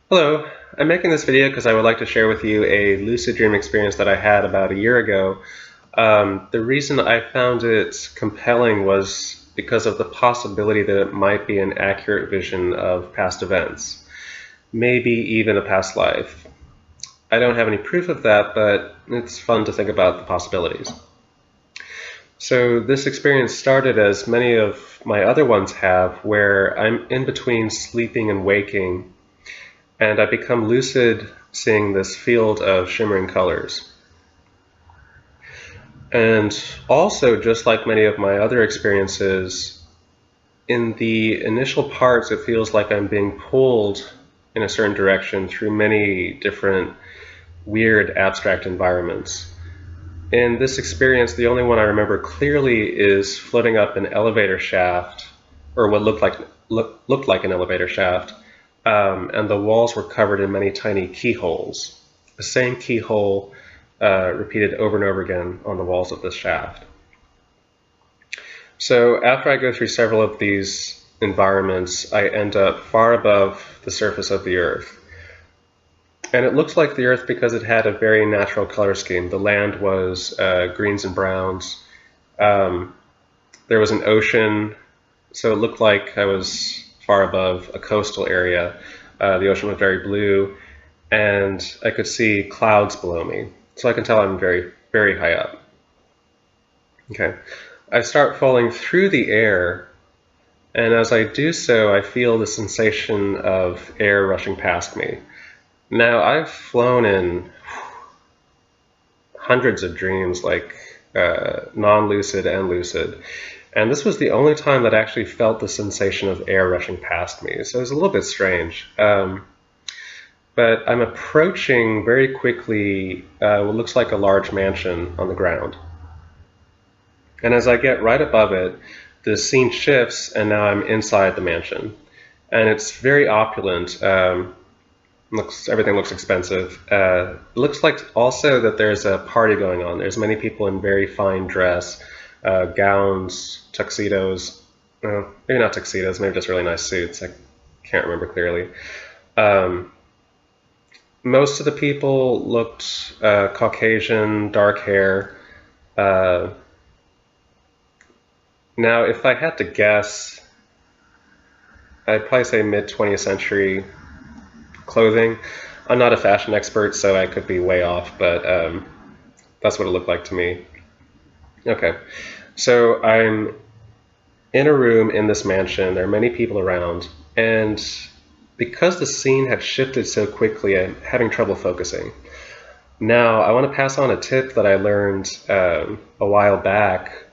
Hello, I'm making this video because I would like to share with you a lucid dream experience that I had about a year ago. The reason I found it compelling was because of the possibility that it might be an accurate vision of past events, maybe even a past life. I don't have any proof of that, but it's fun to think about the possibilities. So this experience started as many of my other ones have, where I'm in between sleeping and waking, and I become lucid seeing this field of shimmering colors. And also, just like many of my other experiences, in the initial parts it feels like I'm being pulled in a certain direction through many different weird abstract environments. In this experience, the only one I remember clearly is floating up an elevator shaft, or what looked like an elevator shaft, and the walls were covered in many tiny keyholes. The same keyhole repeated over and over again on the walls of this shaft. So after I go through several of these environments, I end up far above the surface of the Earth. And it looks like the Earth because it had a very natural color scheme. The land was greens and browns. There was an ocean, so it looked like I was far above a coastal area. The ocean was very blue, and I could see clouds below me. So I can tell I'm very, very high up. Okay, I start falling through the air, and as I do so, I feel the sensation of air rushing past me. Now, I've flown in hundreds of dreams, like non-lucid and lucid, and this was the only time that I actually felt the sensation of air rushing past me, so it was a little bit strange. But I'm approaching very quickly what looks like a large mansion on the ground. And as I get right above it, the scene shifts, and now I'm inside the mansion. And it's very opulent. Everything looks expensive. It looks like also that there's a party going on. There's many people in very fine dress, gowns, tuxedos. Maybe not tuxedos, maybe just really nice suits. I can't remember clearly. Most of the people looked Caucasian, dark hair. Now, if I had to guess, I'd probably say mid-20th century clothing. I'm not a fashion expert, so I could be way off, but that's what it looked like to me. Okay, so I'm in a room in this mansion. There are many people around, and because the scene had shifted so quickly, I'm having trouble focusing. Now, I want to pass on a tip that I learned a while back,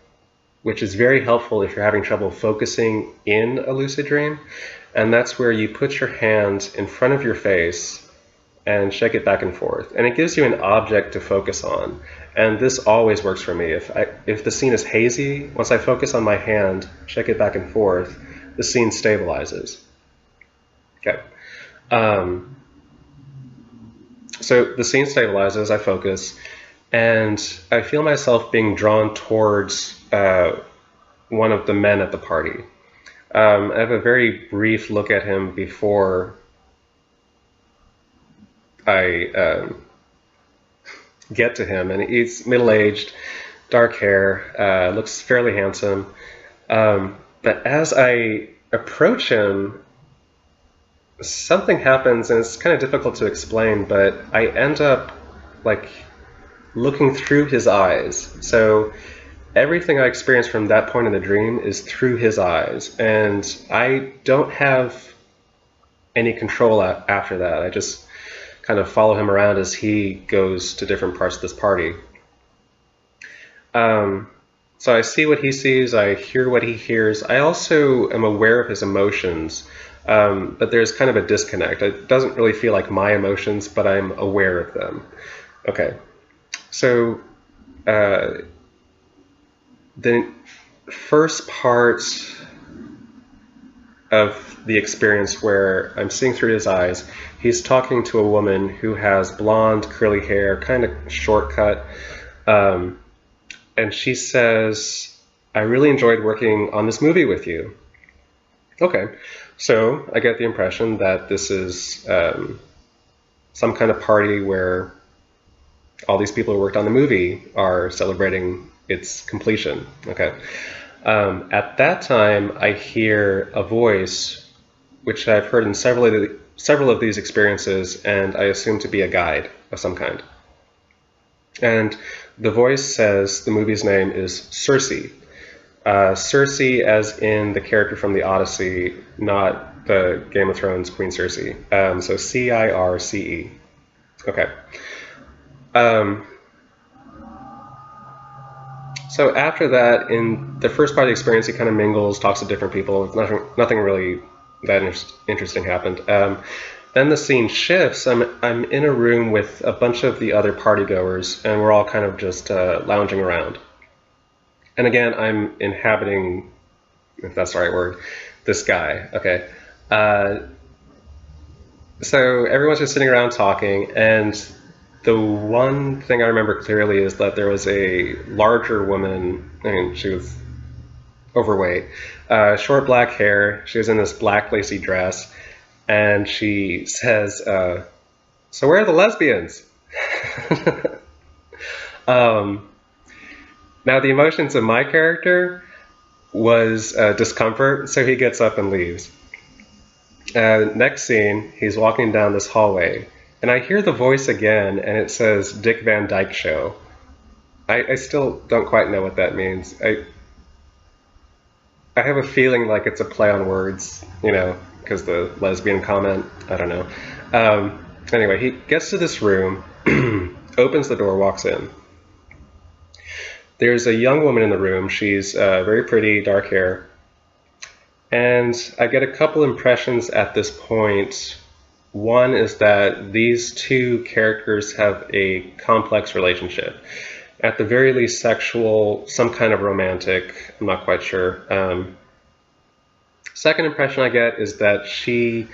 which is very helpful if you're having trouble focusing in a lucid dream, and that's where you put your hand in front of your face and shake it back and forth, and it gives you an object to focus on. And this always works for me. If the scene is hazy, once I focus on my hand, shake it back and forth, the scene stabilizes. Okay. So the scene stabilizes, I focus, and I feel myself being drawn towards one of the men at the party. I have a very brief look at him before I get to him, and he's middle-aged, dark hair, looks fairly handsome. But as I approach him, something happens, and it's kind of difficult to explain, but I end up like looking through his eyes. So everything I experience from that point in the dream is through his eyes, and I don't have any control after that. I just kind of follow him around as he goes to different parts of this party. So I see what he sees, I hear what he hears. I also am aware of his emotions, but there's kind of a disconnect. It doesn't really feel like my emotions, but I'm aware of them. Okay, so the first part of the experience where I'm seeing through his eyes, he's talking to a woman who has blonde, curly hair, kind of shortcut, and she says, "I really enjoyed working on this movie with you." Okay, So I get the impression that this is some kind of party where all these people who worked on the movie are celebrating its completion. Okay. At that time, I hear a voice, which I've heard in several of these experiences, and I assume to be a guide of some kind. And the voice says the movie's name is Circe. Circe as in the character from the Odyssey, not the Game of Thrones Queen Circe. So Circe. Okay. So after that, in the first part of the experience, he kind of mingles, talks to different people. Nothing really that interesting happened. Then the scene shifts. I'm in a room with a bunch of the other partygoers, and we're all kind of just lounging around. And again, I'm inhabiting, if that's the right word, this guy. Okay. So everyone's just sitting around talking, and the one thing I remember clearly is that there was a larger woman. I mean, she was overweight, short black hair. She was in this black lacy dress, and she says, "So where are the lesbians?" Now, the emotions of my character was discomfort, so he gets up and leaves. Next scene, he's walking down this hallway, and I hear the voice again, and it says Dick Van Dyke Show. I still don't quite know what that means. I have a feeling like it's a play on words, because the lesbian comment, I don't know. Anyway, he gets to this room, opens the door, walks in. There's a young woman in the room. She's very pretty, dark hair. And I get a couple impressions at this point. One is that these two characters have a complex relationship. At the very least sexual, some kind of romantic, I'm not quite sure. Second impression I get is that she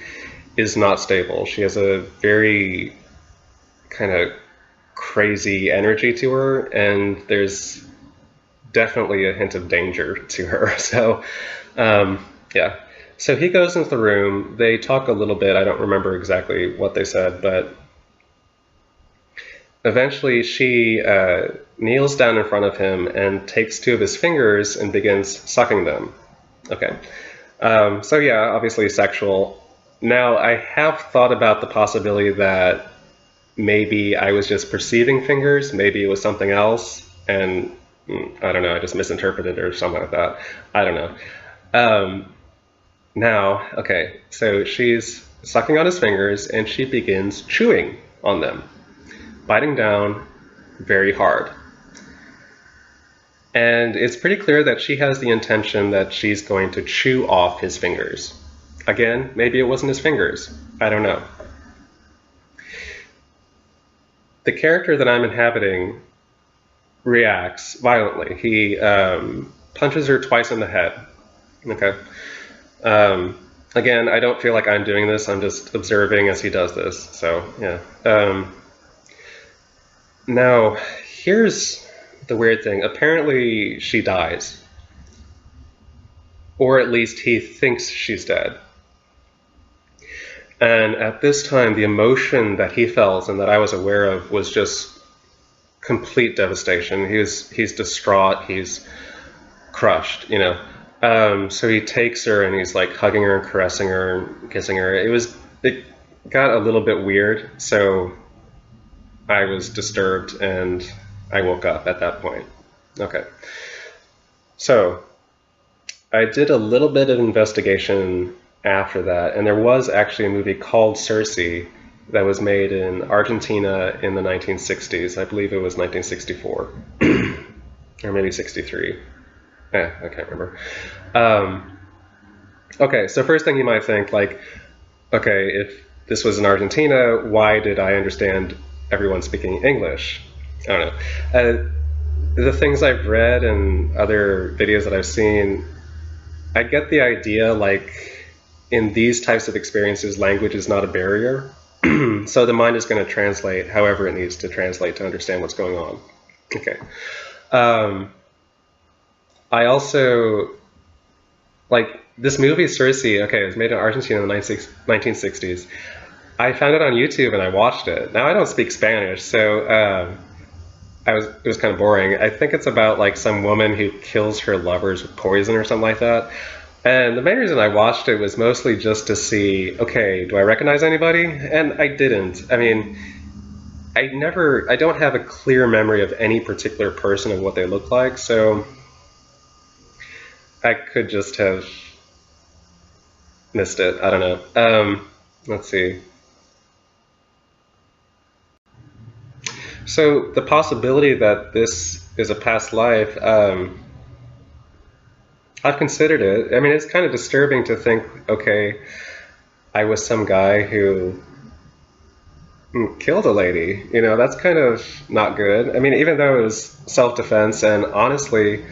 is not stable. She has a very kind of crazy energy to her, and there's definitely a hint of danger to her. So, yeah. So he goes into the room. They talk a little bit. I don't remember exactly what they said, but eventually she kneels down in front of him and takes two of his fingers and begins sucking them. Okay. So yeah, obviously sexual. Now, I have thought about the possibility that maybe I was just perceiving fingers. Maybe it was something else, and I don't know, I just misinterpreted it or something like that. I don't know. Now, okay, so she's sucking on his fingers, and she begins chewing on them, biting down very hard. And it's pretty clear that she has the intention that she's going to chew off his fingers. Again, maybe it wasn't his fingers. I don't know. The character that I'm inhabiting reacts violently. He punches her twice in the head. Okay. Again, I don't feel like I'm doing this. I'm just observing as he does this. So, yeah. Now, here's the weird thing. Apparently, she dies. Or at least he thinks she's dead. And at this time, the emotion that he felt and that I was aware of was just complete devastation. He's distraught. He's crushed, So he takes her and he's like hugging her and caressing her and kissing her. It got a little bit weird. So I was disturbed and I woke up at that point. Okay. So I did a little bit of investigation after that, and there was actually a movie called Circe that was made in Argentina in the 1960s. I believe it was 1964 or maybe 63. I can't remember. Okay, so first thing you might think, like, okay, if this was in Argentina, why did I understand everyone speaking English? I don't know. The things I've read and other videos that I've seen, I get the idea, like, in these types of experiences, language is not a barrier. So the mind is going to translate however it needs to translate to understand what's going on. Okay. I also, like, This movie, Circe, okay, it was made in Argentina in the 1960s. I found it on YouTube and I watched it. Now I don't speak Spanish, so it was kind of boring. I think it's about like some woman who kills her lovers with poison or something like that. And the main reason I watched it was mostly just to see, okay, do I recognize anybody? And I didn't. I mean, I don't have a clear memory of any particular person and what they look like, so I could just have missed it. I don't know. Let's see. So the possibility that this is a past life, I've considered it. I mean, it's kind of disturbing to think, okay, I was some guy who killed a lady. You know, that's kind of not good. I mean, even though it was self-defense, and honestly,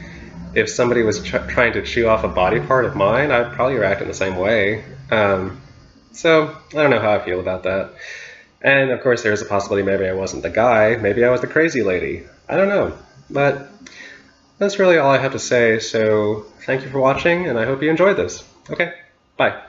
if somebody was trying to chew off a body part of mine, I'd probably react in the same way. So I don't know how I feel about that. And of course, there's a possibility maybe I wasn't the guy, maybe I was the crazy lady. I don't know. But that's really all I have to say, so thank you for watching, and I hope you enjoyed this. Okay, bye.